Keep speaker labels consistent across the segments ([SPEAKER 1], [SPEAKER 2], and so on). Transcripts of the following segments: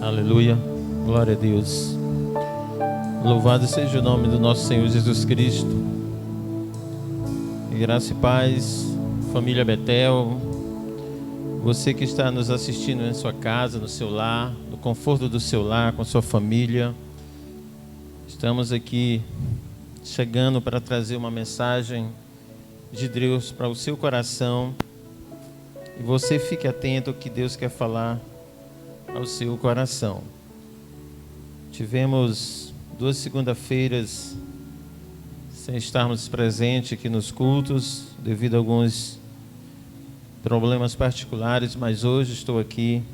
[SPEAKER 1] Aleluia, glória a Deus. Louvado seja o nome do nosso Senhor Jesus Cristo. E graça e paz, família Betel, você que está nos assistindo em sua casa, no seu lar, no conforto do seu lar, com sua família. Estamos aqui chegando para trazer uma mensagem de Deus para o seu coração. E você fique atento ao que Deus quer falar ao seu coração. Tivemos 2 segunda-feiras sem estarmos presentes aqui nos cultos, devido a alguns problemas particulares, mas hoje estou aqui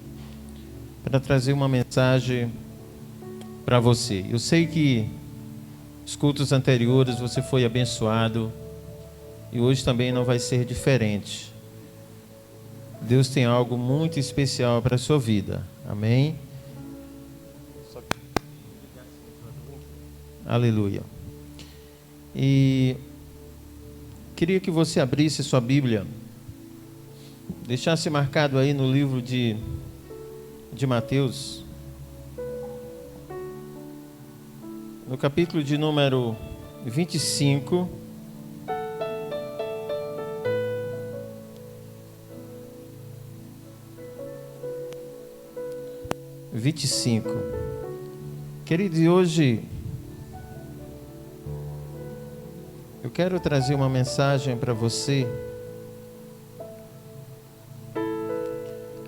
[SPEAKER 1] para trazer uma mensagem para você. Eu sei que os cultos anteriores você foi abençoado e hoje também não vai ser diferente. Deus tem algo muito especial para a sua vida. Amém? Aleluia. E queria que você abrisse sua Bíblia, deixasse marcado aí no livro de Mateus, no capítulo de número 25. Queridos, e hoje eu quero trazer uma mensagem para você,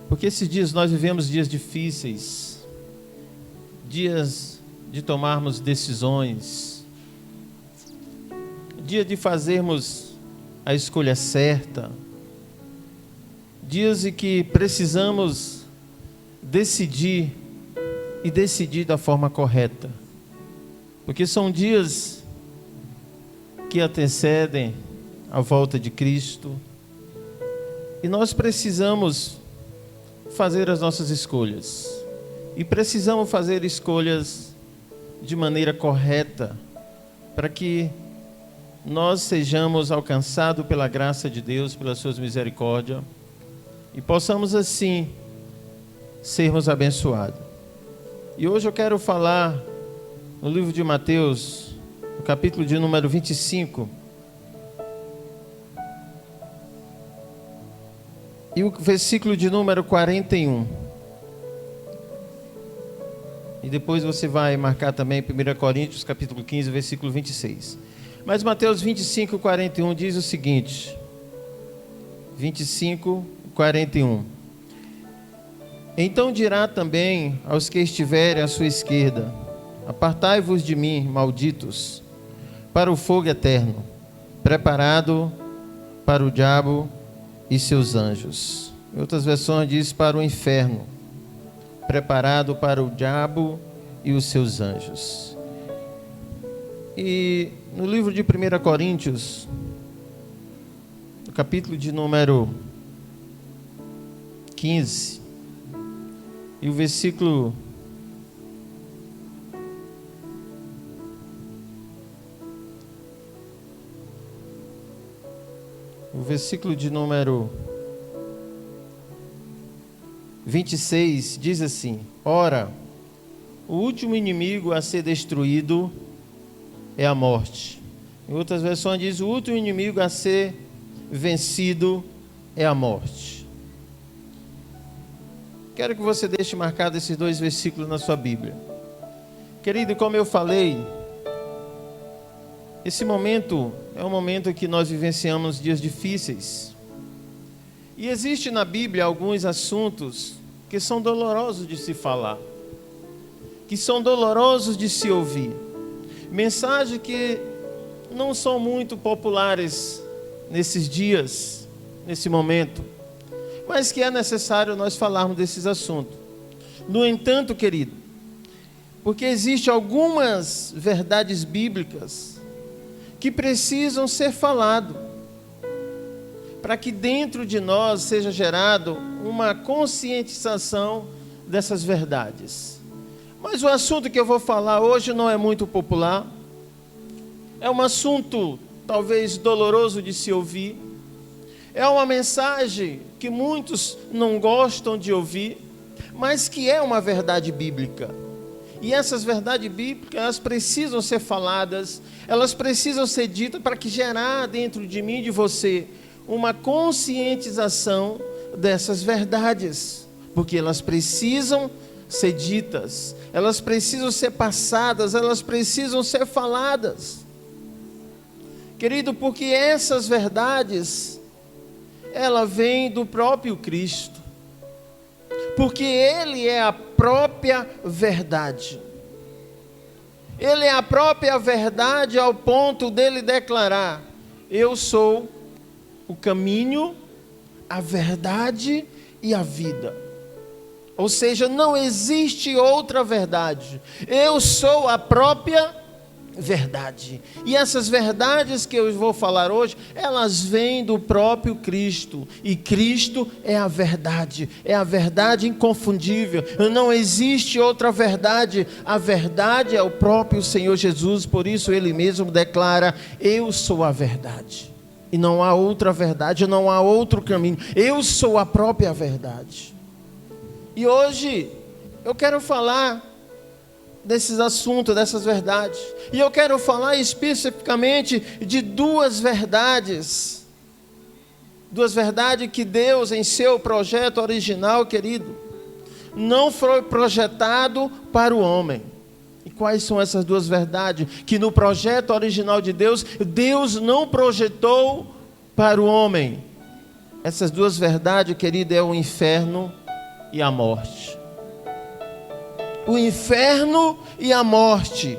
[SPEAKER 1] porque esses dias nós vivemos dias difíceis, dias de tomarmos decisões, dia de fazermos a escolha certa, dias em que precisamos decidir e decidir da forma correta, porque são dias que antecedem a volta de Cristo e nós precisamos fazer as nossas escolhas e precisamos fazer escolhas de maneira correta para que nós sejamos alcançados pela graça de Deus, pelas suas misericórdias e possamos assim sermos abençoados. E hoje eu quero falar no livro de Mateus, no capítulo de número 25, e o versículo de número 41. E depois você vai marcar também 1 Coríntios, capítulo 15, versículo 26. Mas Mateus 25, 41 diz o seguinte: 25, 41. Então dirá também aos que estiverem à sua esquerda: apartai-vos de mim, malditos, para o fogo eterno, preparado para o diabo e seus anjos. Em outras versões diz para o inferno, preparado para o diabo e os seus anjos. E no livro de 1 Coríntios, no capítulo de número 15, e o versículo de número 26 diz assim: ora, o último inimigo a ser destruído é a morte. Em outras versões diz: o último inimigo a ser vencido é a morte. Quero que você deixe marcado esses 2 versículos na sua Bíblia. Querido, como eu falei, esse momento é um momento que nós vivenciamos dias difíceis. E existe na Bíblia alguns assuntos que são dolorosos de se falar, que são dolorosos de se ouvir. Mensagens que não são muito populares nesses dias, nesse momento, mas que é necessário nós falarmos desses assuntos. No entanto, querido, porque existem algumas verdades bíblicas que precisam ser faladas, para que dentro de nós seja gerado uma conscientização dessas verdades. Mas o assunto que eu vou falar hoje não é muito popular, é um assunto talvez doloroso de se ouvir, é uma mensagem que muitos não gostam de ouvir, mas que é uma verdade bíblica. E essas verdades bíblicas, elas precisam ser faladas, elas precisam ser ditas para que gerar dentro de mim e de você uma conscientização dessas verdades, porque elas precisam ser ditas, elas precisam ser passadas, elas precisam ser faladas. Querido, porque essas verdades, ela vem do próprio Cristo, porque Ele é a própria verdade. Ele é a própria verdade ao ponto dele declarar: eu sou o caminho, a verdade e a vida. Ou seja, não existe outra verdade. Eu sou a própria verdade. E essas verdades que eu vou falar hoje, elas vêm do próprio Cristo. E Cristo é a verdade inconfundível. Não existe outra verdade. A verdade é o próprio Senhor Jesus. Por isso Ele mesmo declara: eu sou a verdade. E não há outra verdade, não há outro caminho. Eu sou a própria verdade. E hoje eu quero falar desses assuntos, dessas verdades. E eu quero falar especificamente de duas verdades. Duas verdades que Deus, em seu projeto original, querido, não foi projetado para o homem. E quais são essas duas verdades? Que no projeto original de Deus, Deus não projetou para o homem. Essas duas verdades, querido, é o inferno e a morte. O inferno e a morte.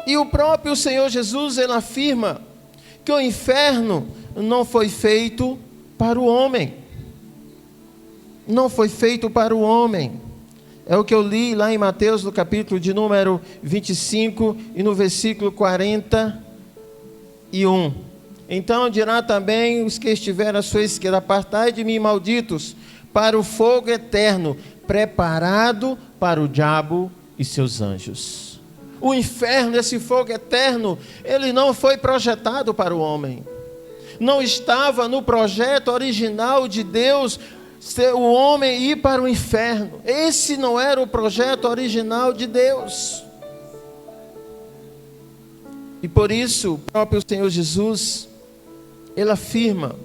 [SPEAKER 1] E o próprio Senhor Jesus, Ele afirma que o inferno não foi feito para o homem. Não foi feito para o homem. É o que eu li lá em Mateus, no capítulo de número 25 e no versículo 41. Então dirá também os que estiverem à sua esquerda: apartai de mim, malditos, para o fogo eterno, preparado para o diabo e seus anjos. O inferno, esse fogo eterno, ele não foi projetado para o homem. Não estava no projeto original de Deus o homem ir para o inferno. Esse não era o projeto original de Deus. E por isso, o próprio Senhor Jesus, Ele afirma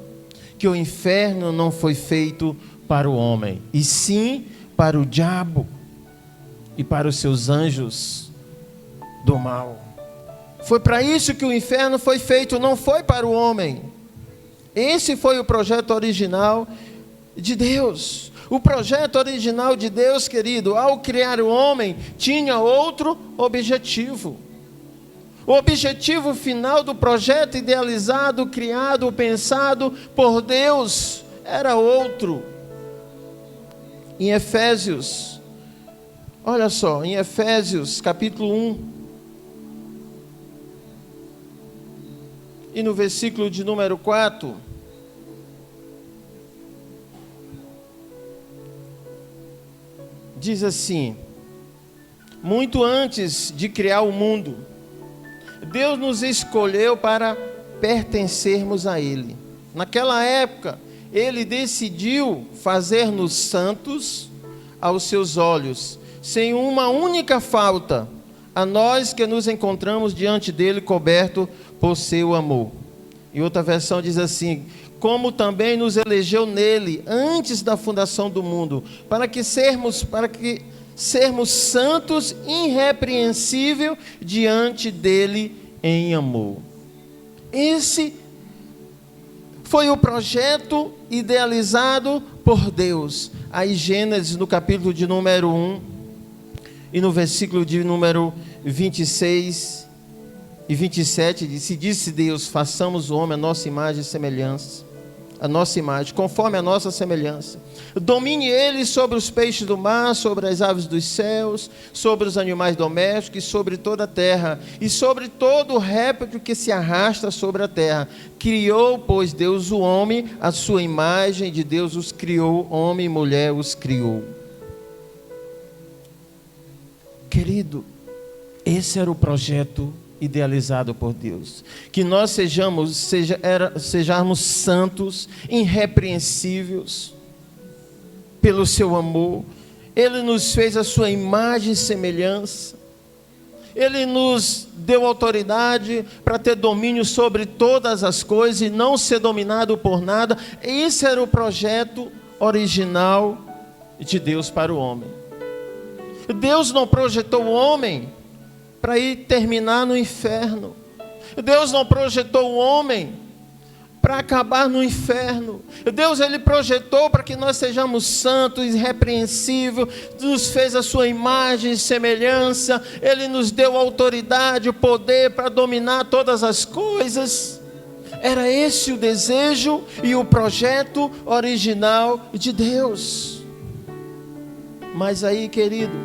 [SPEAKER 1] que o inferno não foi feito para o homem, e sim para o diabo e para os seus anjos do mal. Foi para isso que o inferno foi feito, não foi para o homem. Esse foi o projeto original de Deus. O projeto original de Deus, querido, ao criar o homem, tinha outro objetivo. O objetivo final do projeto idealizado, criado, pensado por Deus era outro. Em Efésios, olha só, em Efésios capítulo 1, e no versículo de número 4, diz assim: muito antes de criar o mundo, Deus nos escolheu para pertencermos a Ele. Naquela época, Ele decidiu fazer-nos santos aos seus olhos, sem uma única falta, a nós que nos encontramos diante dEle coberto por seu amor. E outra versão diz assim: como também nos elegeu nele antes da fundação do mundo, para que sermos santos, irrepreensível diante dele em amor. Esse foi o projeto idealizado por Deus. Aí Gênesis, no capítulo de número 1 e no versículo de número 26 e 27, disse Deus: façamos o homem a nossa imagem e semelhança, a nossa imagem, conforme a nossa semelhança. Domine ele sobre os peixes do mar, sobre as aves dos céus, sobre os animais domésticos e sobre toda a terra, e sobre todo o réptil que se arrasta sobre a terra. Criou, pois, Deus o homem, a sua imagem de Deus os criou, homem e mulher os criou. Querido, esse era o projeto idealizado por Deus, que nós sejamos santos, irrepreensíveis, pelo seu amor. Ele nos fez a sua imagem e semelhança. Ele nos deu autoridade para ter domínio sobre todas as coisas e não ser dominado por nada. Esse era o projeto original de Deus para o homem. Deus não projetou o homem para ir terminar no inferno. Deus não projetou o homem para acabar no inferno. Deus, Ele projetou para que nós sejamos santos, irrepreensíveis, nos fez a sua imagem e semelhança, Ele nos deu autoridade, o poder para dominar todas as coisas. Era esse o desejo e o projeto original de Deus. Mas aí, querido,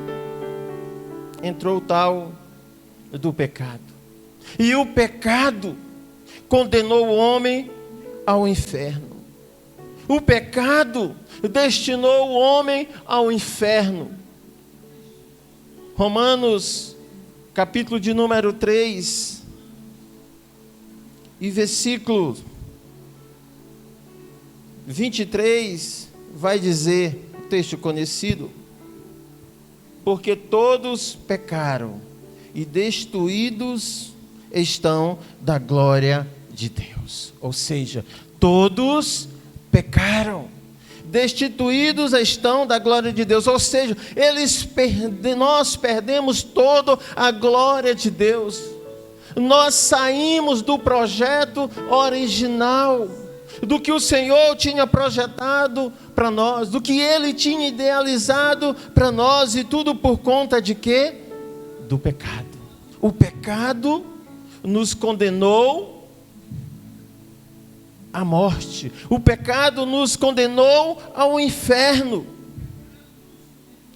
[SPEAKER 1] entrou o tal do pecado. E o pecado condenou o homem ao inferno. O pecado destinou o homem ao inferno. Romanos, capítulo de número 3, e versículo 23, vai dizer, texto conhecido: porque todos pecaram e destruídos estão da glória de Deus. Ou seja, todos pecaram, destituídos estão da glória de Deus. Ou seja, nós perdemos toda a glória de Deus. Nós saímos do projeto original, do que o Senhor tinha projetado para nós, do que Ele tinha idealizado para nós, e tudo por conta de quê? Do pecado. O pecado nos condenou à morte. O pecado nos condenou ao inferno.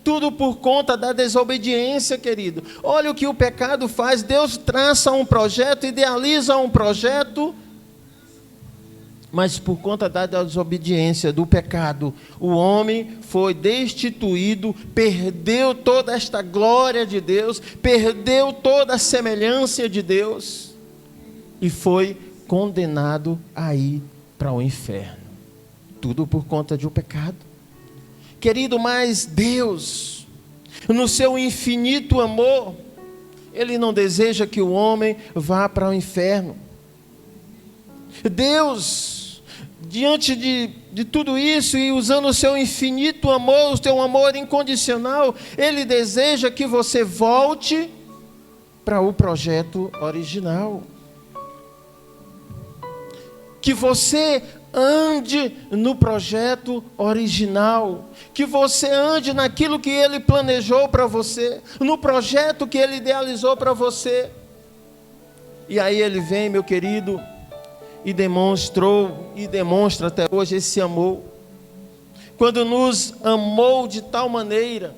[SPEAKER 1] Tudo por conta da desobediência, querido. Olha o que o pecado faz. Deus traça um projeto, idealiza um projeto, mas por conta da desobediência, do pecado, o homem foi destituído, perdeu toda esta glória de Deus, perdeu toda a semelhança de Deus, e foi condenado a ir para o inferno. Tudo por conta de um pecado. Querido, mas Deus, no seu infinito amor, Ele não deseja que o homem vá para o inferno. Deus, diante de tudo isso, e usando o seu infinito amor, o seu amor incondicional, Ele deseja que você volte para o projeto original. Que você ande no projeto original, que você ande naquilo que Ele planejou para você, no projeto que Ele idealizou para você. E aí Ele vem, meu querido, e demonstrou, e demonstra até hoje esse amor, quando nos amou de tal maneira,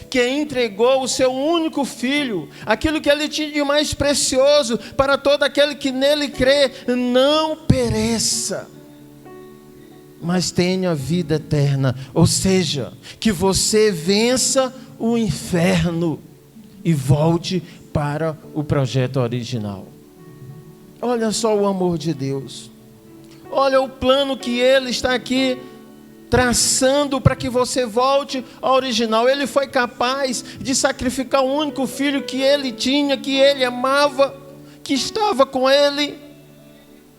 [SPEAKER 1] que entregou o seu único filho, aquilo que Ele tinha de mais precioso, para todo aquele que nele crê, não pereça, mas tenha vida eterna. Ou seja, que você vença o inferno e volte para o projeto original. Olha só o amor de Deus, olha o plano que Ele está aqui traçando para que você volte ao original. Ele foi capaz de sacrificar o único filho que Ele tinha, que Ele amava, que estava com Ele,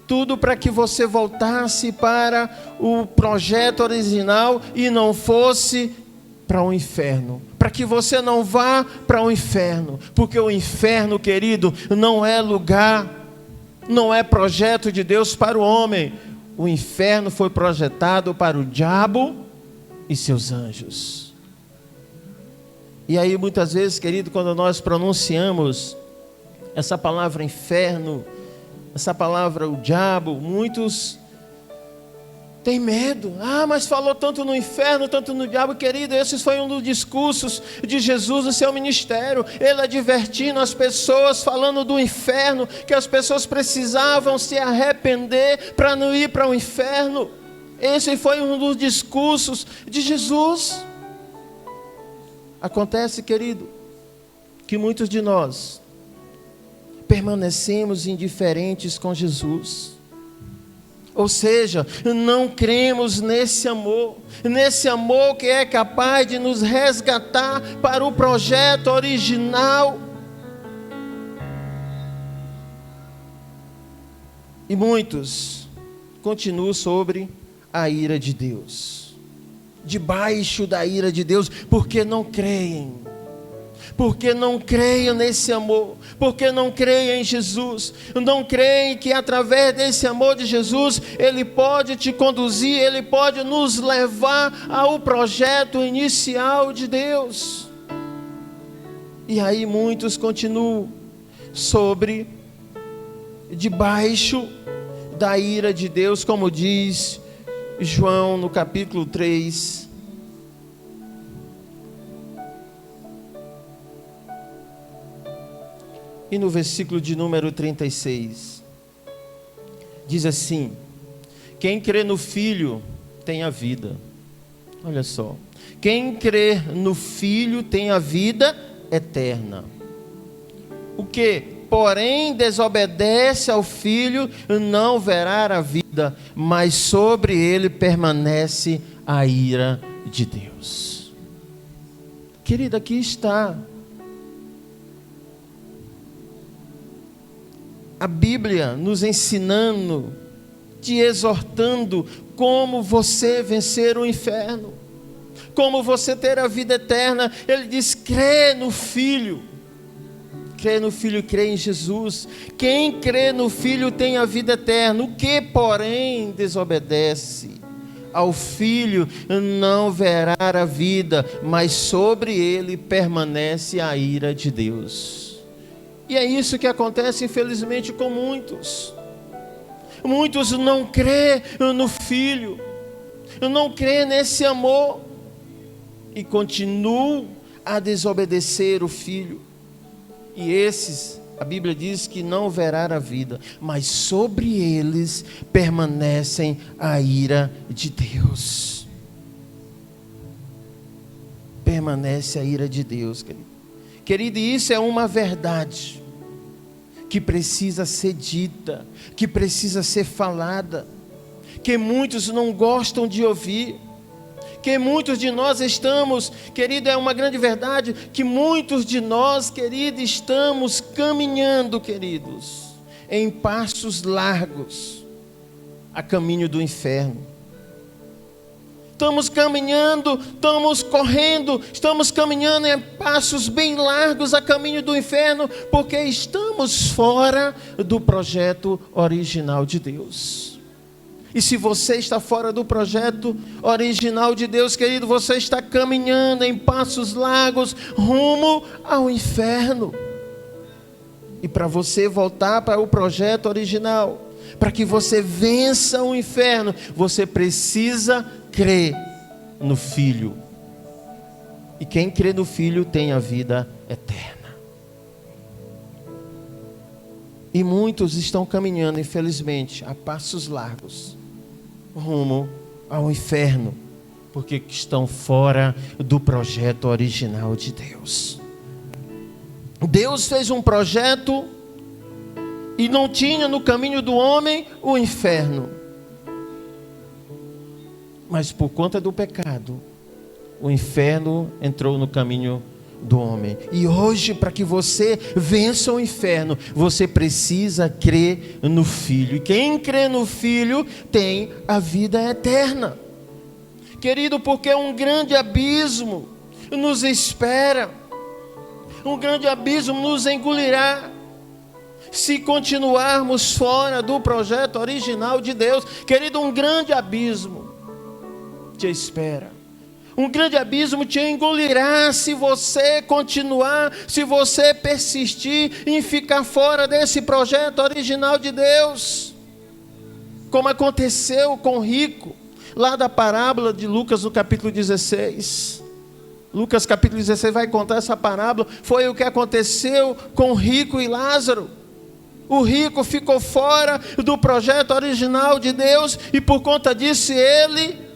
[SPEAKER 1] tudo para que você voltasse para o projeto original e não fosse para o inferno, para que você não vá para o inferno, porque o inferno, querido, não é lugar, não é projeto de Deus para o homem. O inferno foi projetado para o diabo e seus anjos. E aí muitas vezes, querido, quando nós pronunciamos essa palavra inferno, essa palavra o diabo, muitos têm medo. Ah, mas falou tanto no inferno, tanto no diabo. Querido, esse foi um dos discursos de Jesus no seu ministério. Ele advertindo as pessoas, falando do inferno, que as pessoas precisavam se arrepender para não ir para o inferno. Esse foi um dos discursos de Jesus. Acontece, querido, que muitos de nós permanecemos indiferentes com Jesus. Ou seja, não cremos nesse amor que é capaz de nos resgatar para o projeto original. E muitos continuam sobre a ira de Deus, debaixo da ira de Deus, porque não creem. Porque não creem nesse amor, porque não creem em Jesus, não creem que através desse amor de Jesus, Ele pode te conduzir, Ele pode nos levar ao projeto inicial de Deus. E aí muitos continuam debaixo da ira de Deus, como diz João no capítulo 3, e no versículo de número 36, diz assim: quem crê no Filho tem a vida. Olha só, quem crê no Filho tem a vida eterna. O que, porém, desobedece ao Filho não verá a vida, mas sobre ele permanece a ira de Deus. Querida, aqui está a Bíblia nos ensinando, te exortando como você vencer o inferno, como você ter a vida eterna. Ele diz: crê no Filho, crê no Filho, crê em Jesus. Quem crê no Filho tem a vida eterna. O que, porém, desobedece ao Filho não verá a vida, mas sobre ele permanece a ira de Deus. E é isso que acontece, infelizmente, com muitos. Muitos não crêem no Filho, não crêem nesse amor, e continuam a desobedecer o Filho. E esses, a Bíblia diz que não verá a vida, mas sobre eles permanecem a ira de Deus. Permanece a ira de Deus, querido. Querido, e isso é uma verdade que precisa ser dita, que precisa ser falada, que muitos não gostam de ouvir, que muitos de nós estamos, querido, é uma grande verdade, que muitos de nós, querido, estamos caminhando, queridos, em passos largos, a caminho do inferno. Estamos caminhando, estamos correndo, estamos caminhando em passos bem largos a caminho do inferno, porque estamos fora do projeto original de Deus. E se você está fora do projeto original de Deus, querido, você está caminhando em passos largos rumo ao inferno. E para você voltar para o projeto original, para que você vença o inferno, você precisa crer no Filho. E quem crê no Filho tem a vida eterna. E muitos estão caminhando, infelizmente, a passos largos, rumo ao inferno, porque estão fora do projeto original de Deus. Deus fez um projeto e não tinha no caminho do homem o inferno. Mas por conta do pecado, o inferno entrou no caminho do homem. E hoje, para que você vença o inferno, você precisa crer no Filho. E quem crê no Filho tem a vida eterna. Querido, porque um grande abismo nos espera. Um grande abismo nos engolirá se continuarmos fora do projeto original de Deus. Querido, um grande abismo te espera. Um grande abismo te engolirá se você continuar, se você persistir em ficar fora desse projeto original de Deus. Como aconteceu com o rico, lá da parábola de Lucas no capítulo 16. Lucas capítulo 16 vai contar essa parábola. Foi o que aconteceu com o rico e Lázaro. O rico ficou fora do projeto original de Deus e por conta disso ele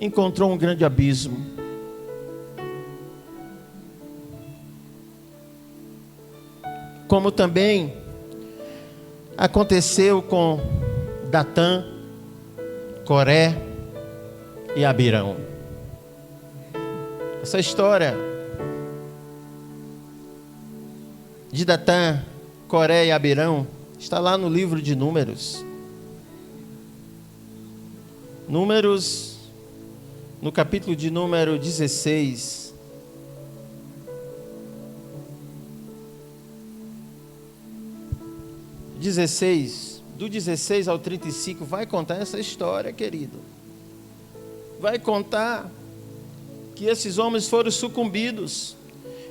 [SPEAKER 1] encontrou um grande abismo. Como também aconteceu com Datã, Coré e Abirão. Essa história de Datã, Coré e Abirão está lá no livro de Números. Números, no capítulo de número 16. Do 16 ao 35, vai contar essa história, querido. Vai contar que esses homens foram sucumbidos.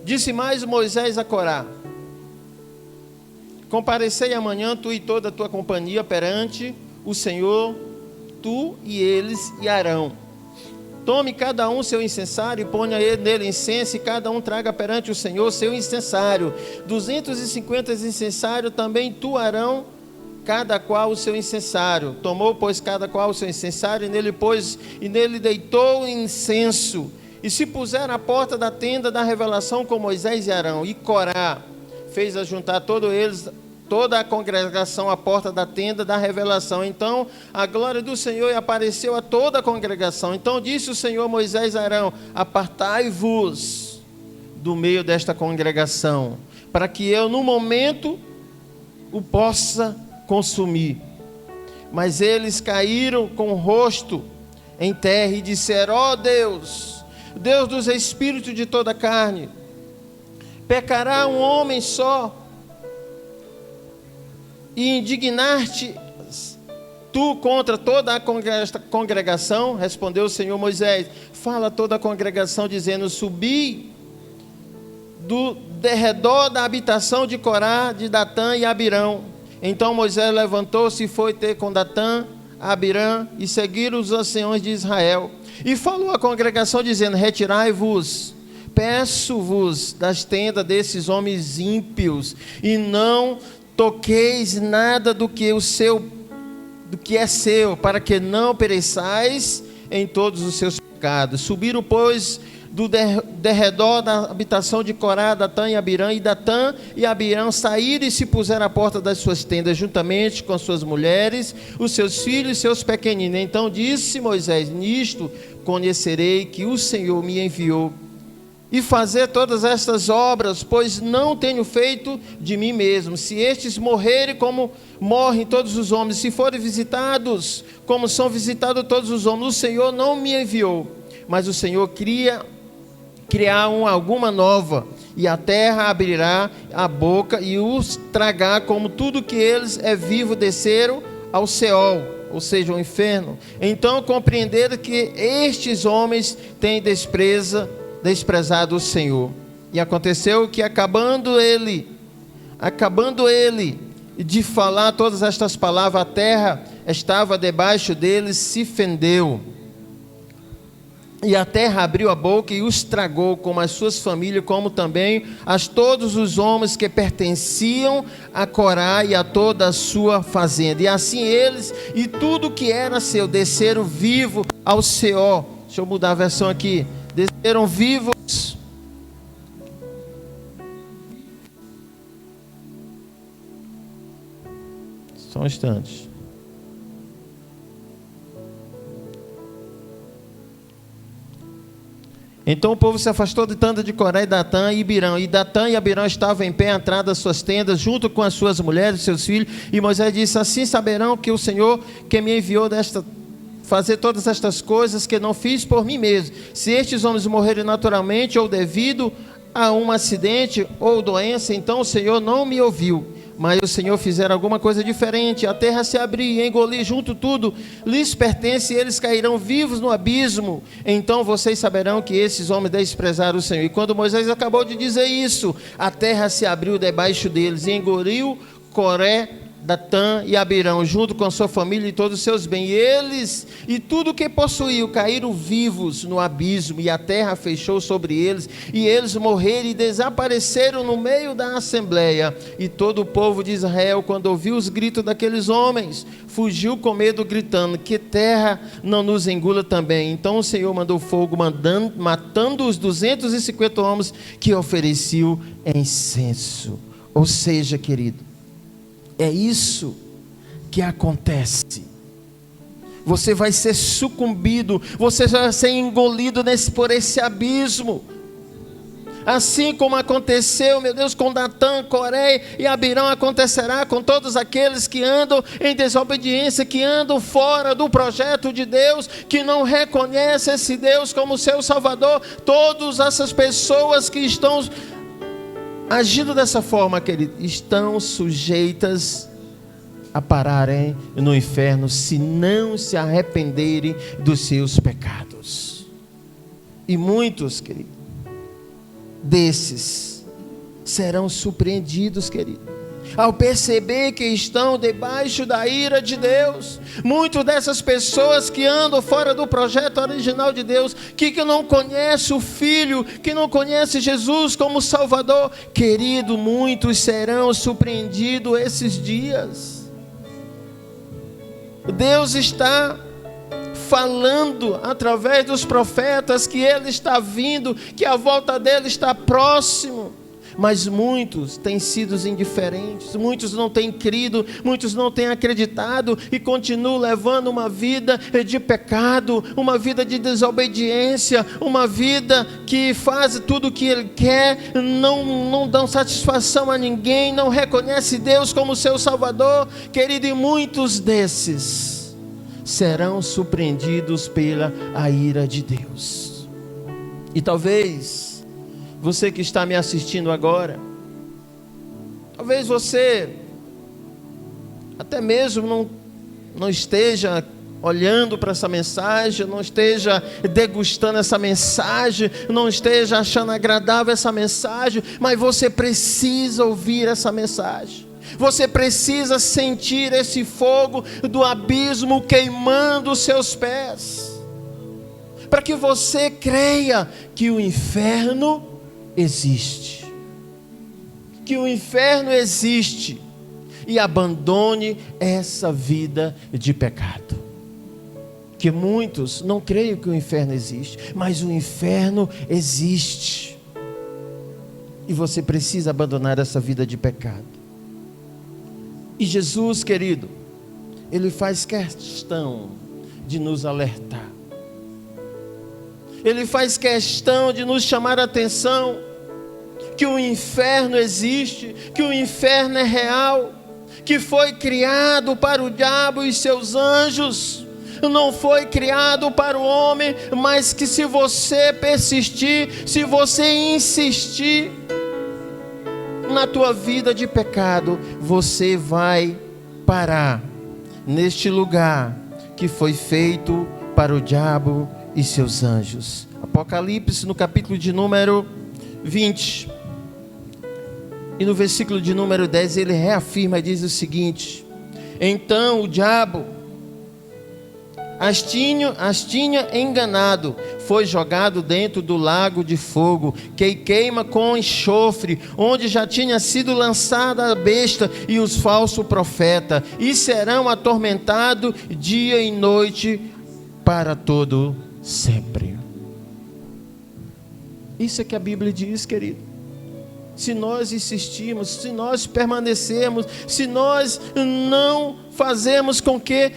[SPEAKER 1] Disse mais Moisés a Corá: comparecei amanhã, tu e toda a tua companhia, perante o Senhor, tu e eles e Arão. Tome cada um seu incensário e ponha nele incenso, e cada um traga perante o Senhor seu incensário. 250 incensários também tu, Arão, cada qual o seu incensário. Tomou, pois, cada qual o seu incensário, e nele deitou incenso. E se puseram à porta da tenda da revelação com Moisés e Arão. E Corá fez ajuntar toda a congregação à porta da tenda da revelação. Então a glória do Senhor apareceu a toda a congregação. Então disse o Senhor a Moisés e Arão: apartai-vos do meio desta congregação, para que eu no momento o possa consumir. Mas eles caíram com o rosto em terra e disseram: ó Deus, Deus dos espíritos de toda a carne, pecará um homem só e indignar-te tu contra toda a congregação? Respondeu o Senhor Moisés: fala a toda a congregação, dizendo: subi do derredor da habitação de Corá, de Datã e Abirão. Então Moisés levantou-se e foi ter com Datã, Abirão, e seguiram os anciãos de Israel. E falou à congregação, dizendo: retirai-vos, peço-vos, das tendas desses homens ímpios, e não toqueis nada do que é seu, para que não pereçais em todos os seus pecados. Subiram, pois, do derredor da habitação de Corá, Datã e Abirão, e Datã e Abirão saíram e se puseram à porta das suas tendas, juntamente com as suas mulheres, os seus filhos e seus pequeninos. Então disse Moisés: nisto conhecerei que o Senhor me enviou, e fazer todas estas obras, pois não tenho feito de mim mesmo. Se estes morrerem como morrem todos os homens, se forem visitados como são visitados todos os homens, o Senhor não me enviou, mas o Senhor criar alguma nova, e a terra abrirá a boca e os tragar, como tudo que eles é vivo desceram ao Seol, ou seja, o inferno. Então compreenderam que estes homens têm desprezado o Senhor. E aconteceu que acabando ele de falar todas estas palavras, a terra estava debaixo deles, se fendeu, e a terra abriu a boca e os tragou, como as suas famílias, como também todos os homens que pertenciam a Corá e a toda a sua fazenda. E assim eles e tudo que era seu desceram vivo ao Seol. Deixa eu mudar a versão aqui. Desceram vivos só um instante. Então o povo se afastou de tenda de Coré, Datã e Abirão. E Datã e Abirão estavam em pé à entrada das suas tendas, junto com as suas mulheres e seus filhos. E Moisés disse: assim saberão que o Senhor que me enviou fazer todas estas coisas que não fiz por mim mesmo. Se estes homens morrerem naturalmente, ou devido a um acidente ou doença, então o Senhor não me ouviu. Mas o Senhor fizera alguma coisa diferente. A terra se abriu e engoliu junto tudo lhes pertence, e eles cairão vivos no abismo. Então vocês saberão que esses homens desprezaram o Senhor. E quando Moisés acabou de dizer isso, a terra se abriu debaixo deles e engoliu Coré, Datã e Abirão, junto com a sua família e todos os seus bens. E eles e tudo o que possuíam caíram vivos no abismo, e a terra fechou sobre eles, e eles morreram e desapareceram no meio da assembleia. E todo o povo de Israel, quando ouviu os gritos daqueles homens, fugiu com medo, gritando: que terra não nos engula também. Então o Senhor mandou fogo, matando os 250 homens que ofereciam incenso. Ou seja, querido, é isso que acontece você vai ser sucumbido, você vai ser engolido por esse abismo. Assim como aconteceu, meu Deus, com Datã, Coré e Abirão, acontecerá com todos aqueles que andam em desobediência, que andam fora do projeto de Deus, que não reconhecem esse Deus como seu Salvador. Todas essas pessoas que estão agindo dessa forma, querido, estão sujeitas a pararem no inferno, se não se arrependerem dos seus pecados. E muitos, querido, desses serão surpreendidos, querido, ao perceber que estão debaixo da ira de Deus. Muitas dessas pessoas que andam fora do projeto original de Deus, que não conhecem o Filho, que não conhecem Jesus como Salvador, querido, muitos serão surpreendidos esses dias. Deus está falando através dos profetas que Ele está vindo, que a volta dele está próximo. Mas muitos têm sido indiferentes, muitos não têm crido, muitos não têm acreditado e continuam levando uma vida de pecado, uma vida de desobediência, uma vida que faz tudo o que ele quer, não dão satisfação a ninguém, não reconhece Deus como seu Salvador. Querido, e muitos desses serão surpreendidos pela ira de Deus. E talvez você que está me assistindo agora, talvez você até mesmo não esteja olhando para essa mensagem, não esteja degustando essa mensagem, não esteja achando agradável essa mensagem, mas você precisa ouvir essa mensagem. Você precisa sentir esse fogo do abismo queimando os seus pés, para que você creia que o inferno existe, que o inferno existe, e abandone essa vida de pecado. Que muitos não creem que o inferno existe, mas o inferno existe, e você precisa abandonar essa vida de pecado. E Jesus, querido, Ele faz questão de nos alertar, Ele faz questão de nos chamar a atenção, que o inferno existe, que o inferno é real, que foi criado para o diabo e seus anjos, não foi criado para o homem, mas que se você persistir, se você insistir na tua vida de pecado, você vai parar neste lugar que foi feito para o diabo e seus anjos. Apocalipse, no capítulo de número 20 e no versículo de número 10, ele reafirma e diz o seguinte: então o diabo as tinha enganado, foi jogado dentro do lago de fogo, que queima com enxofre, onde já tinha sido lançada a besta e os falsos profetas, e serão atormentados dia e noite para todo sempre. Isso é que a Bíblia diz, querido. Se nós insistirmos, se nós permanecermos, se nós não fazemos com que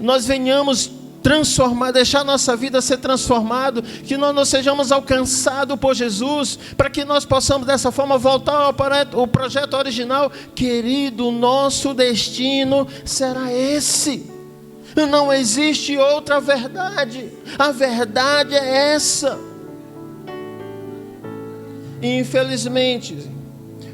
[SPEAKER 1] nós venhamos transformar, deixar nossa vida ser transformado, que nós não sejamos alcançados por Jesus, para que nós possamos dessa forma voltar ao projeto original, querido, nosso destino será esse. Não existe outra verdade, a verdade é essa. Infelizmente,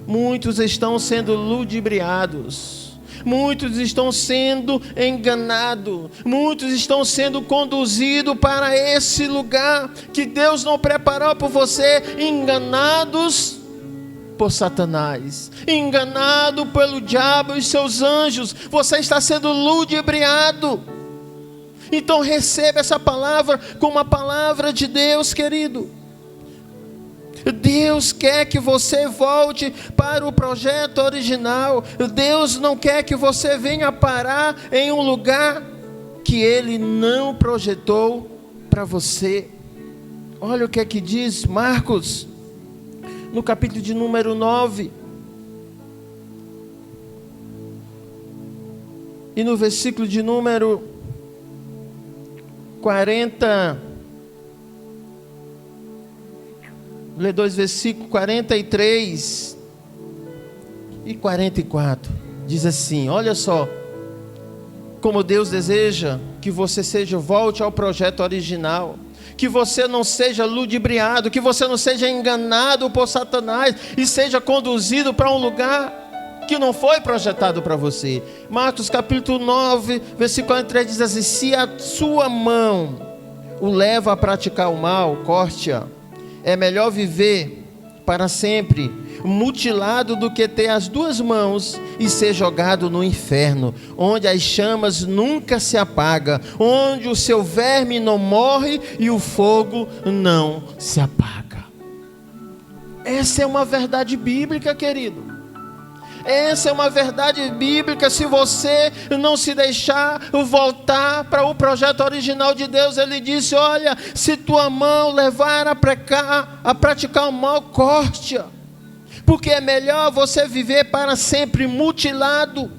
[SPEAKER 1] muitos estão sendo ludibriados, muitos estão sendo enganados, muitos estão sendo conduzidos para esse lugar que Deus não preparou para você, enganados por Satanás, enganado pelo diabo e seus anjos. Você está sendo ludibriado. Então receba essa palavra como uma palavra de Deus, querido. Deus quer que você volte para o projeto original. Deus não quer que você venha parar em um lugar que Ele não projetou para você. Olha o que é que diz Marcos, no capítulo de número 9, e no versículo de número 40. Vou ler 2 versículos, 43 e 44. Diz assim: olha só, como Deus deseja que você volte ao projeto original, que você não seja ludibriado, que você não seja enganado por Satanás e seja conduzido para um lugar que não foi projetado para você. Marcos capítulo 9, versículo 43 diz assim: se a sua mão o leva a praticar o mal, corte-a. É melhor viver para sempre mutilado do que ter as 2 mãos e ser jogado no inferno, onde as chamas nunca se apagam, onde o seu verme não morre e o fogo não se apaga. Essa é uma verdade bíblica, querido. Essa é uma verdade bíblica. Se você não se deixar voltar para o projeto original de Deus, Ele disse: olha, se tua mão levar a praticar o mal, corte-a, porque é melhor você viver para sempre mutilado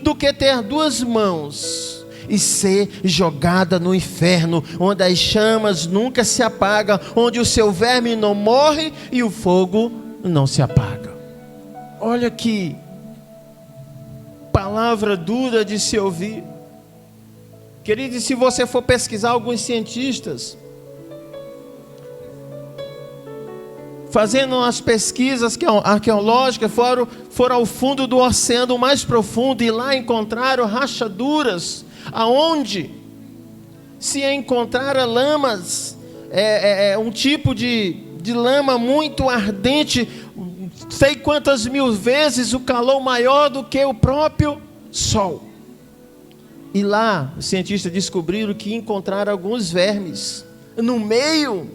[SPEAKER 1] do que ter 2 mãos e ser jogada no inferno, onde as chamas nunca se apagam, onde o seu verme não morre e o fogo não se apaga. Olha que palavra dura de se ouvir, querido. E se você for pesquisar, alguns cientistas fazendo umas pesquisas arqueológicas foram ao fundo do oceano mais profundo e lá encontraram rachaduras aonde se encontraram lamas, um tipo de lama muito ardente, sei quantas mil vezes o calor maior do que o próprio sol. E lá os cientistas descobriram que encontraram alguns vermes no meio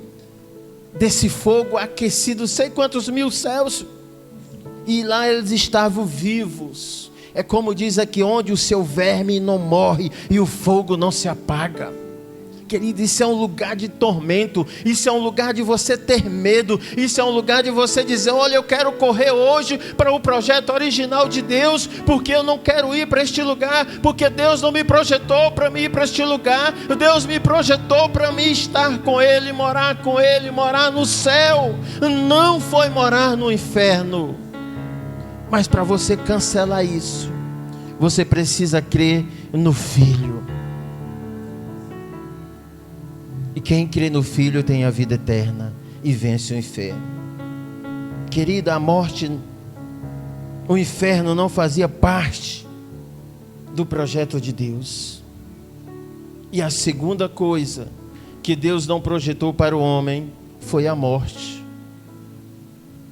[SPEAKER 1] desse fogo aquecido, sei quantos mil Celsius, e lá eles estavam vivos. É como diz aqui: onde o seu verme não morre e o fogo não se apaga. Querido, isso é um lugar de tormento, isso é um lugar de você ter medo, isso é um lugar de você dizer: olha, eu quero correr hoje para o projeto original de Deus, porque eu não quero ir para este lugar, porque Deus não me projetou para mim ir para este lugar, Deus me projetou para mim estar com Ele, morar no céu, não foi morar no inferno. Mas para você cancelar isso, você precisa crer no Filho. E quem crê no Filho tem a vida eterna e vence o inferno. Querida, a morte, o inferno não fazia parte do projeto de Deus. E a segunda coisa que Deus não projetou para o homem foi a morte.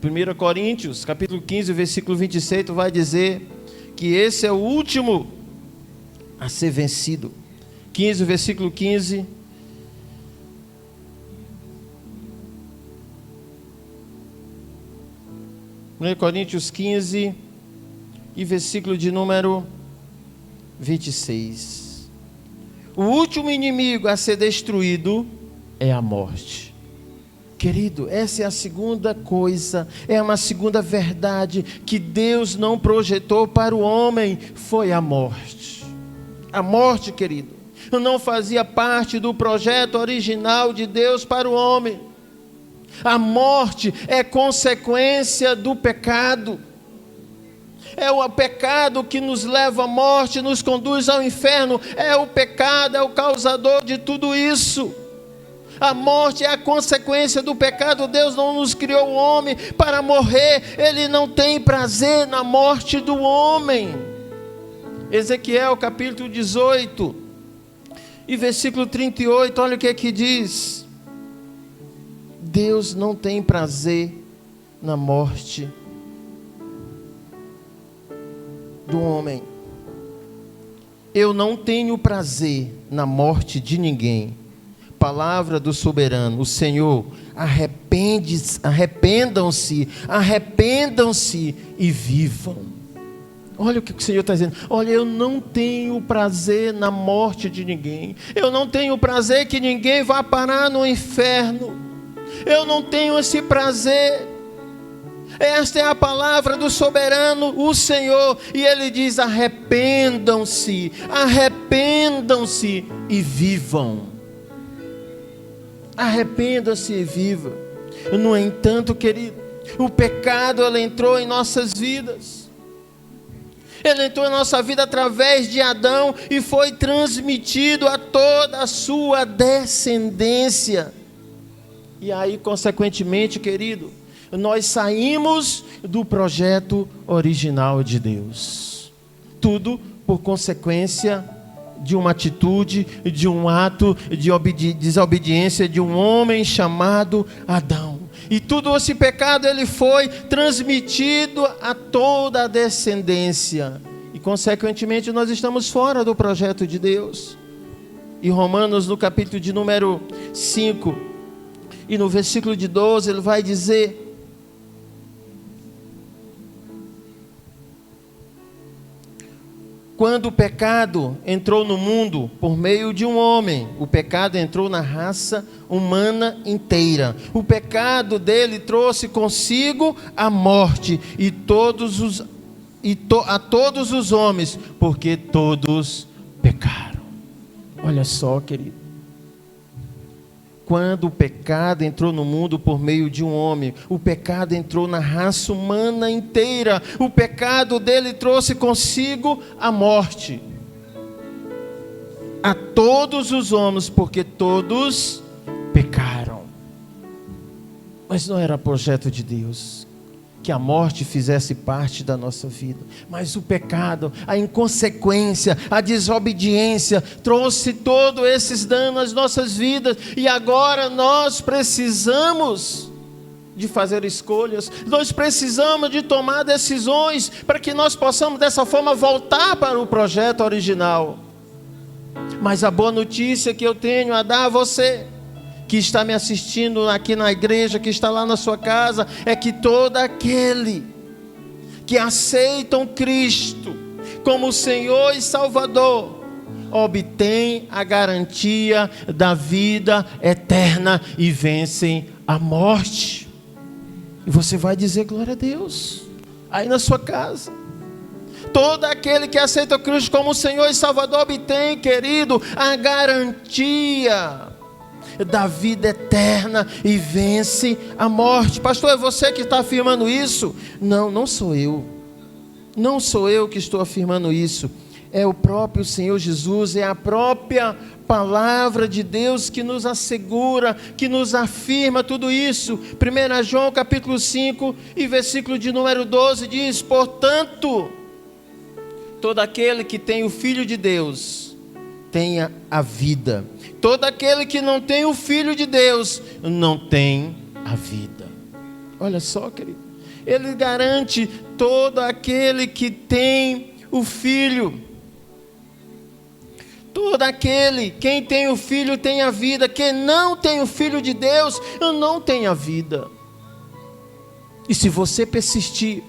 [SPEAKER 1] 1 Coríntios, capítulo 15, versículo 26, vai dizer que esse é o último a ser vencido. 15, versículo 15. 1 Coríntios 15 e versículo de número 26. O último inimigo a ser destruído é a morte. Querido, essa é a segunda coisa, é uma segunda verdade que Deus não projetou para o homem, foi a morte. A morte, querido, não fazia parte do projeto original de Deus para o homem. A morte é consequência do pecado. É o pecado que nos leva à morte, nos conduz ao inferno. É o pecado, é o causador de tudo isso. A morte é a consequência do pecado. Deus não nos criou o homem para morrer. Ele não tem prazer na morte do homem. Ezequiel capítulo 18 e versículo 38, olha o que é que diz. Deus não tem prazer na morte do homem. Eu não tenho prazer na morte de ninguém. Palavra do soberano, o Senhor. Arrependam-se e vivam. Olha o que o Senhor está dizendo. Olha, eu não tenho prazer na morte de ninguém. Eu não tenho prazer que ninguém vá parar no inferno. Eu não tenho esse prazer. Esta é a palavra do soberano, o Senhor. E Ele diz: arrependam-se e vivam. Arrependa-se e viva. No entanto, querido, o pecado, ele entrou em nossas vidas. Ele entrou em nossa vida através de Adão e foi transmitido a toda a sua descendência. E aí, consequentemente, querido, nós saímos do projeto original de Deus. Tudo por consequência de uma atitude, de um ato de desobediência de um homem chamado Adão. E tudo esse pecado, ele foi transmitido a toda a descendência. E consequentemente nós estamos fora do projeto de Deus. E Romanos, no capítulo de número 5, e no versículo de 12, ele vai dizer: quando o pecado entrou no mundo por meio de um homem, o pecado entrou na raça humana inteira. O pecado dele trouxe consigo a morte a todos os homens, porque todos pecaram. Olha só, querido. Quando o pecado entrou no mundo por meio de um homem, o pecado entrou na raça humana inteira. O pecado dele trouxe consigo a morte a todos os homens, porque todos pecaram. Mas não era projeto de Deus que a morte fizesse parte da nossa vida, mas o pecado, a inconsequência, a desobediência trouxe todos esses danos às nossas vidas. E agora nós precisamos de fazer escolhas, nós precisamos de tomar decisões para que nós possamos dessa forma voltar para o projeto original. Mas a boa notícia que eu tenho a dar a você, que está me assistindo aqui na igreja, que está lá na sua casa, é que todo aquele que aceitam Cristo como Senhor e Salvador, obtém a garantia da vida eterna e vencem a morte. E você vai dizer glória a Deus aí na sua casa. Todo aquele que aceita Cristo como Senhor e Salvador obtém, querido, a garantia da vida eterna e vence a morte. Pastor, é você que está afirmando isso? Não, não sou eu. Não sou eu que estou afirmando isso. É o próprio Senhor Jesus, é a própria palavra de Deus que nos assegura, que nos afirma tudo isso. 1 João capítulo 5 e versículo de número 12 diz: portanto, todo aquele que tem o Filho de Deus tenha a vida. Todo aquele que não tem o Filho de Deus não tem a vida. Olha só, querido. Ele garante todo aquele que tem o Filho. Todo aquele, quem tem o Filho tem a vida. Quem não tem o Filho de Deus não tem a vida. E se você persistir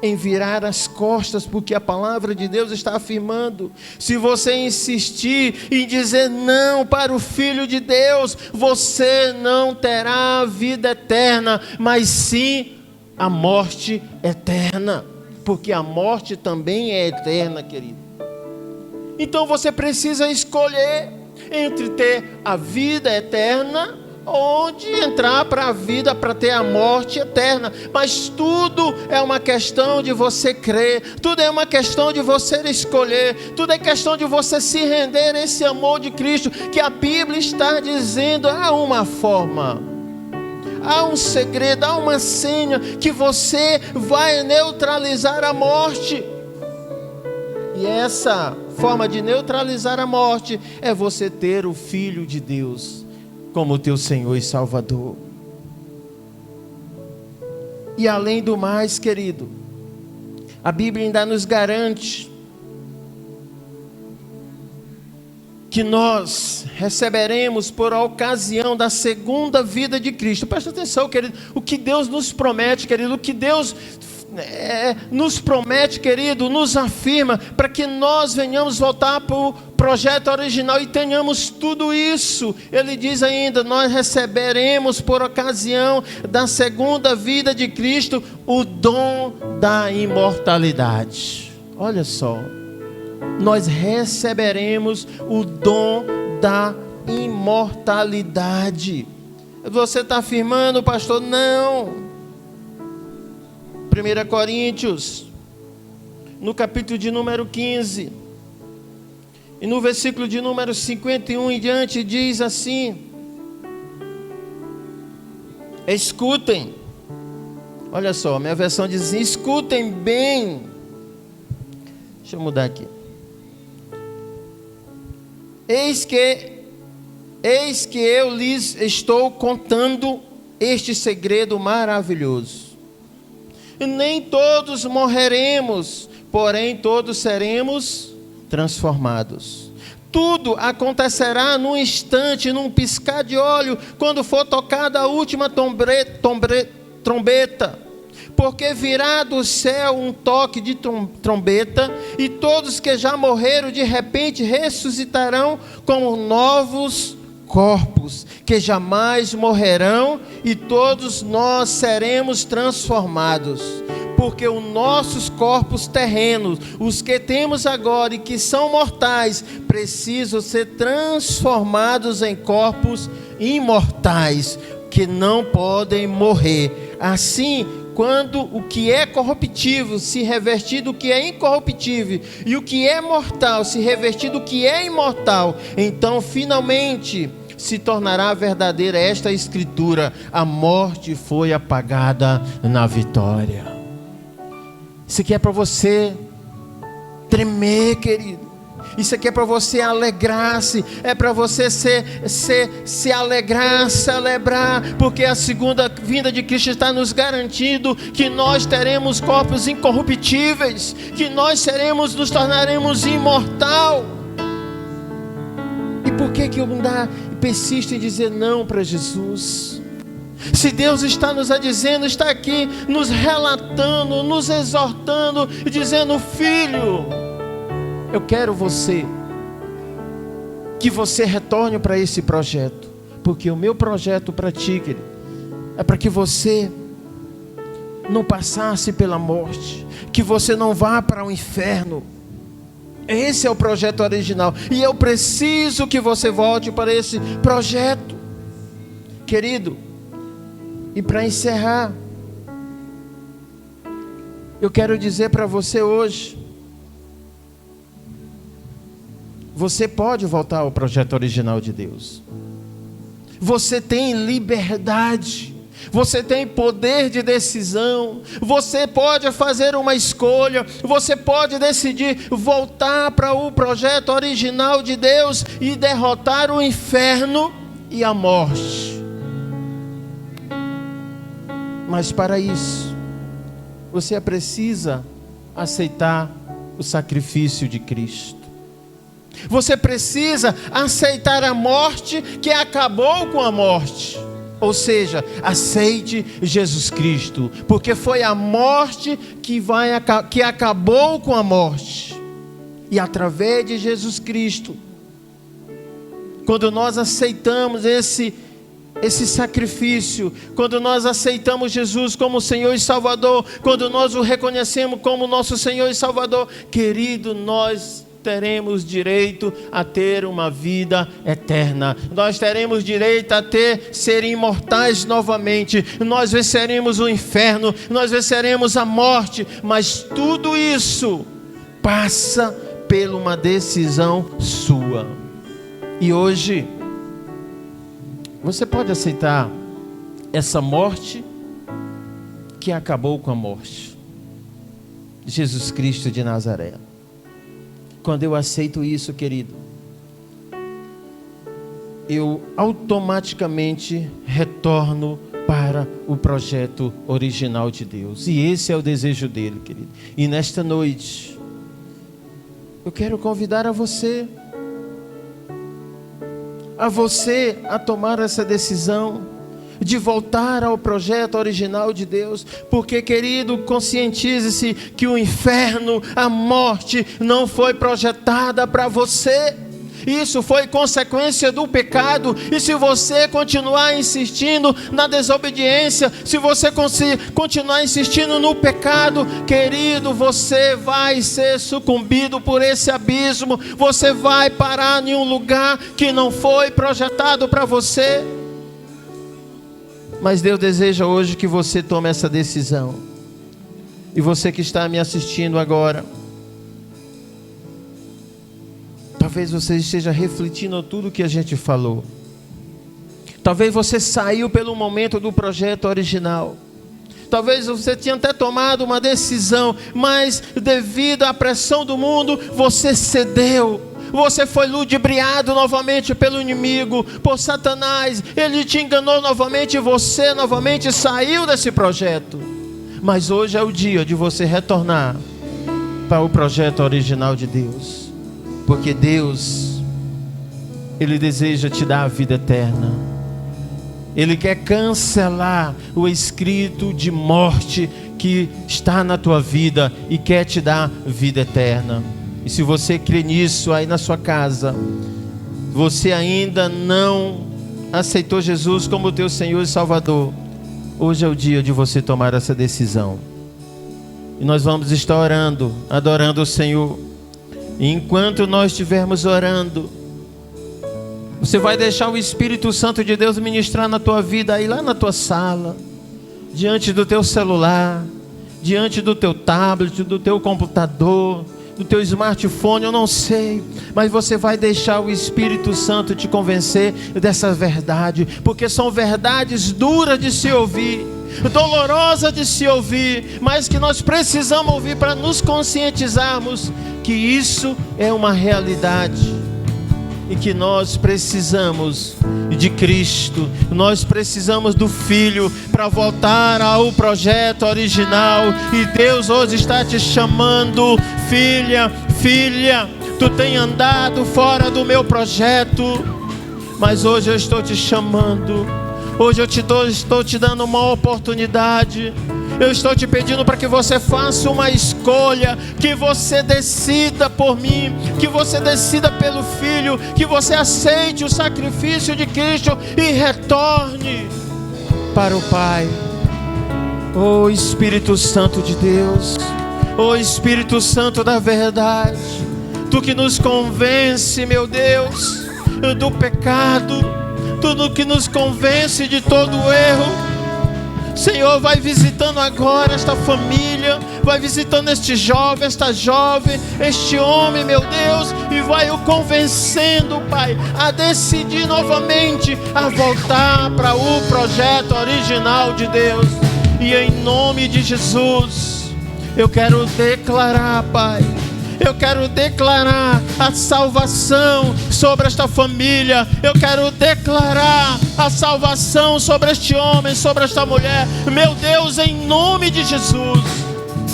[SPEAKER 1] em virar as costas, porque a palavra de Deus está afirmando, se você insistir em dizer não para o Filho de Deus, você não terá vida eterna, mas sim a morte eterna, porque a morte também é eterna, querido. Então você precisa escolher entre ter a vida eterna onde entrar para a vida, para ter a morte eterna. Mas tudo é uma questão de você crer, tudo é uma questão de você escolher, tudo é questão de você se render a esse amor de Cristo, que a Bíblia está dizendo. Há uma forma, há um segredo, há uma senha que você vai neutralizar a morte. E essa forma de neutralizar a morte é você ter o Filho de Deus como teu Senhor e Salvador. E além do mais, querido, a Bíblia ainda nos garante que nós receberemos por ocasião da segunda vida de Cristo. Presta atenção, querido, o que Deus nos promete, querido, o que Deus nos promete, querido, nos afirma, para que nós venhamos voltar para o projeto original e tenhamos tudo isso. Ele diz ainda: nós receberemos por ocasião da segunda vida de Cristo o dom da imortalidade. Olha só, nós receberemos o dom da imortalidade. Você está afirmando, pastor? Não. 1 Coríntios, no capítulo de número 15, e no versículo de número 51 em diante, diz assim: escutem. Olha só, minha versão diz assim: escutem bem. Deixa eu mudar aqui. Eis que eu lhes estou contando este segredo maravilhoso. Nem todos morreremos, porém todos seremos transformados. Tudo acontecerá num instante, num piscar de olho, quando for tocada a última trombeta. Porque virá do céu um toque de trombeta, e todos que já morreram de repente ressuscitarão com novos corpos, que jamais morrerão, e todos nós seremos transformados. Porque os nossos corpos terrenos, os que temos agora e que são mortais, precisam ser transformados em corpos imortais, que não podem morrer. Assim, quando o que é corruptível se revestir do que é incorruptível, e o que é mortal se revestir do que é imortal, então finalmente se tornará verdadeira esta escritura: a morte foi apagada na vitória. Isso aqui é para você tremer, querido. Isso aqui é para você alegrar-se, é para você se alegrar, celebrar, porque a segunda vinda de Cristo está nos garantindo que nós teremos corpos incorruptíveis, que nós nos tornaremos imortal. E por que eu persisto em dizer não para Jesus? Se Deus está nos dizendo, está aqui nos relatando, nos exortando e dizendo: filho, eu quero que você retorne para esse projeto, porque o meu projeto para ti, querido, é para que você não passasse pela morte, que você não vá para o inferno. Esse é o projeto original, e eu preciso que você volte para esse projeto, querido. E para encerrar, eu quero dizer para você hoje: você pode voltar ao projeto original de Deus. Você tem liberdade, você tem poder de decisão, você pode fazer uma escolha, você pode decidir voltar para o projeto original de Deus e derrotar o inferno e a morte. Mas para isso, você precisa aceitar o sacrifício de Cristo. Você precisa aceitar a morte que acabou com a morte. Ou seja, aceite Jesus Cristo, porque foi a morte que acabou com a morte. E através de Jesus Cristo, quando nós aceitamos esse sacrifício, quando nós aceitamos Jesus como Senhor e Salvador, quando nós o reconhecemos como nosso Senhor e Salvador, querido, nós teremos direito a ter uma vida eterna. Nós teremos direito a ser imortais novamente. Nós venceremos o inferno, nós venceremos a morte, mas tudo isso passa por uma decisão sua. E hoje você pode aceitar essa morte que acabou com a morte. Jesus Cristo de Nazaré. Quando eu aceito isso, querido, eu automaticamente retorno para o projeto original de Deus. E esse é o desejo dele, querido. E nesta noite, eu quero convidar a você a tomar essa decisão de voltar ao projeto original de Deus, porque, querido, conscientize-se que o inferno, a morte não foi projetada para você. Isso foi consequência do pecado. E se você continuar insistindo na desobediência, se você continuar insistindo no pecado, querido, você vai ser sucumbido por esse abismo. Você vai parar em um lugar que não foi projetado para você. Mas Deus deseja hoje que você tome essa decisão. E você que está me assistindo agora, talvez você esteja refletindo tudo que a gente falou. Talvez você saiu pelo momento do projeto original. Talvez você tinha até tomado uma decisão, mas devido à pressão do mundo, você cedeu. Você foi ludibriado novamente pelo inimigo, por Satanás. Ele te enganou novamente e você novamente saiu desse projeto. Mas hoje é o dia de você retornar para o projeto original de Deus. Porque Deus, Ele deseja te dar a vida eterna. Ele quer cancelar o escrito de morte que está na tua vida e quer te dar vida eterna. E se você crê nisso aí na sua casa, você ainda não aceitou Jesus como teu Senhor e Salvador, hoje é o dia de você tomar essa decisão. E nós vamos estar orando, adorando o Senhor. E enquanto nós estivermos orando, você vai deixar o Espírito Santo de Deus ministrar na tua vida aí lá na tua sala, diante do teu celular, diante do teu tablet, do teu computador, do teu smartphone, eu não sei, mas você vai deixar o Espírito Santo te convencer dessa verdade, porque são verdades duras de se ouvir, dolorosas de se ouvir, mas que nós precisamos ouvir para nos conscientizarmos que isso é uma realidade e que nós precisamos de Cristo, nós precisamos do Filho para voltar ao projeto original. E Deus hoje está te chamando, filha, filha, tu tem andado fora do meu projeto, mas hoje eu estou te chamando, hoje eu estou te dando uma oportunidade. Eu estou te pedindo para que você faça uma escolha, que você decida por mim, que você decida pelo Filho, que você aceite o sacrifício de Cristo e retorne para o Pai. Oh Espírito Santo de Deus, oh Espírito Santo da verdade, tu que nos convence, meu Deus, do pecado, tu que nos convence de todo o erro. Senhor, vai visitando agora esta família, vai visitando este jovem, esta jovem, este homem, meu Deus, e vai o convencendo, Pai, a decidir novamente, a voltar para o projeto original de Deus. E em nome de Jesus, eu quero declarar, Pai, eu quero declarar a salvação sobre esta família. Eu quero declarar a salvação sobre este homem, sobre esta mulher. Meu Deus, em nome de Jesus,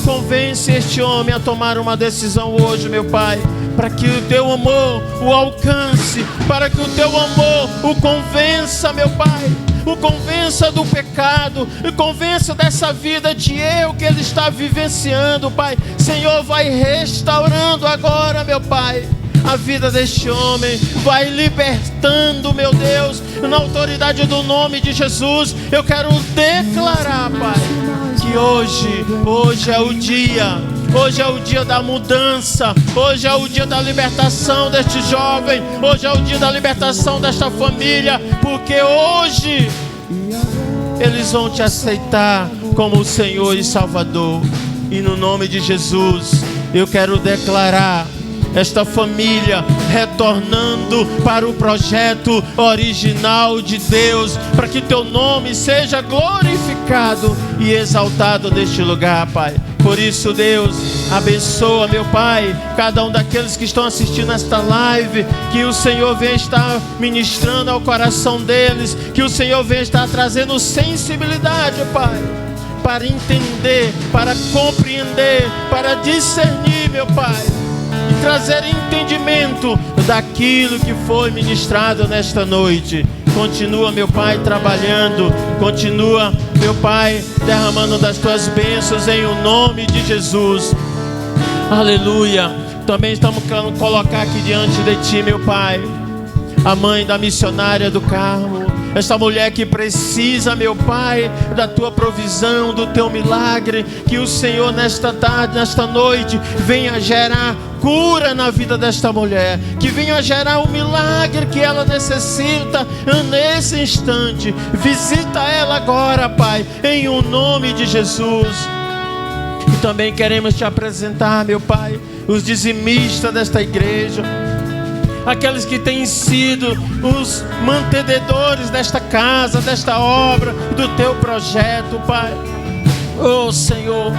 [SPEAKER 1] convence este homem a tomar uma decisão hoje, meu Pai, para que o teu amor o alcance, para que o teu amor o convença, meu Pai, o convença do pecado, o convença dessa vida de erro que ele está vivenciando, Pai. Senhor, vai restaurando agora, meu Pai, a vida deste homem, vai libertando, meu Deus, na autoridade do nome de Jesus. Eu quero declarar, Pai, que hoje é o dia. Hoje é o dia da mudança, hoje é o dia da libertação deste jovem, hoje é o dia da libertação desta família, porque hoje eles vão te aceitar como o Senhor e Salvador. E no nome de Jesus, eu quero declarar esta família retornando para o projeto original de Deus, para que teu nome seja glorificado e exaltado neste lugar, Pai. Por isso, Deus, abençoa, meu Pai, cada um daqueles que estão assistindo esta live, que o Senhor venha estar ministrando ao coração deles, que o Senhor venha estar trazendo sensibilidade, Pai, para entender, para compreender, para discernir, meu Pai, e trazer entendimento daquilo que foi ministrado nesta noite. Continua, meu Pai, trabalhando. Continua, meu Pai, derramando das tuas bênçãos em o nome de Jesus. Aleluia. Também estamos querendo colocar aqui diante de Ti, meu Pai, a mãe da missionária do Carmo, esta mulher que precisa, meu Pai, da Tua provisão, do Teu milagre. Que o Senhor nesta tarde, nesta noite, venha gerar cura na vida desta mulher, que venha gerar o milagre que ela necessita nesse instante. Visita ela agora, Pai, em o nome de Jesus. E também queremos Te apresentar, meu Pai, os dizimistas desta igreja, aqueles que têm sido os mantenedores desta casa, desta obra, do Teu projeto, Pai. Oh Senhor,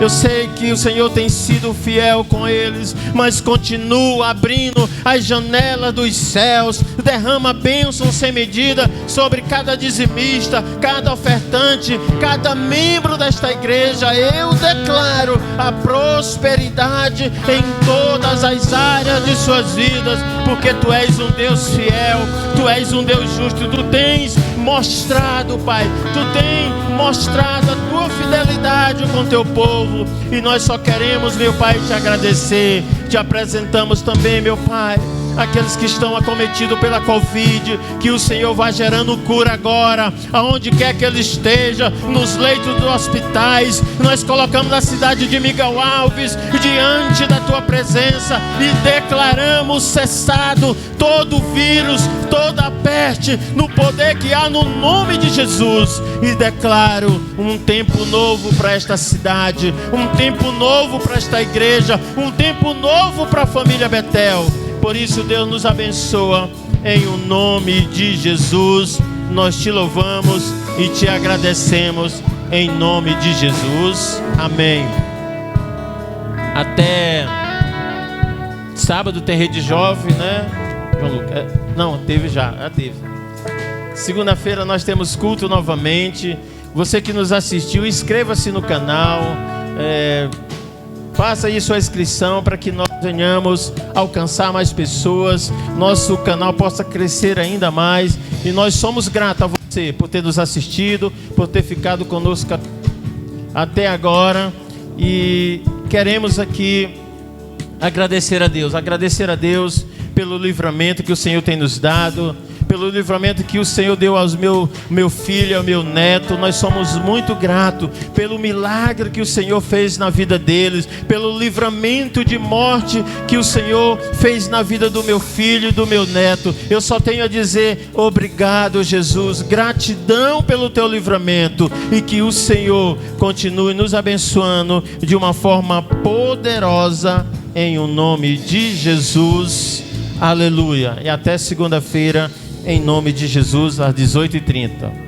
[SPEAKER 1] eu sei que o Senhor tem sido fiel com eles, mas continua abrindo as janelas dos céus, derrama bênção sem medida sobre cada dizimista, cada ofertante, cada membro desta igreja. Eu declaro a prosperidade em todas as áreas de suas vidas, porque Tu és um Deus fiel, Tu és um Deus justo. Tu tens mostrado, Pai, Tu tens mostrado a Tua fidelidade com Teu povo, e nós só queremos, meu Pai, Te agradecer. Te apresentamos também, meu Pai, aqueles que estão acometidos pela Covid, que o Senhor vai gerando cura agora, aonde quer que ele esteja, nos leitos dos hospitais. Nós colocamos a cidade de Miguel Alves diante da Tua presença e declaramos cessado todo vírus, toda peste, no poder que há no nome de Jesus. E declaro um tempo novo para esta cidade, um tempo novo para esta igreja, um tempo novo para a família Betel. Por isso, Deus nos abençoa, em o nome de Jesus. Nós Te louvamos e Te agradecemos, em nome de Jesus. Amém. Até sábado tem rede jovem, né, João Lucas? Não, teve já teve. Segunda-feira nós temos culto novamente. Você que nos assistiu, inscreva-se no canal, faça aí sua inscrição para que nós venhamos alcançar mais pessoas, nosso canal possa crescer ainda mais. E nós somos gratos a você por ter nos assistido, por ter ficado conosco até agora. E queremos aqui agradecer a Deus pelo livramento que o Senhor tem nos dado, pelo livramento que o Senhor deu aos meu filho, ao meu neto. Nós somos muito gratos pelo milagre que o Senhor fez na vida deles, pelo livramento de morte que o Senhor fez na vida do meu filho e do meu neto. Eu só tenho a dizer obrigado, Jesus, gratidão pelo Teu livramento, e que o Senhor continue nos abençoando de uma forma poderosa, em o nome de Jesus. Aleluia. E até segunda-feira, em nome de Jesus, às 18h30.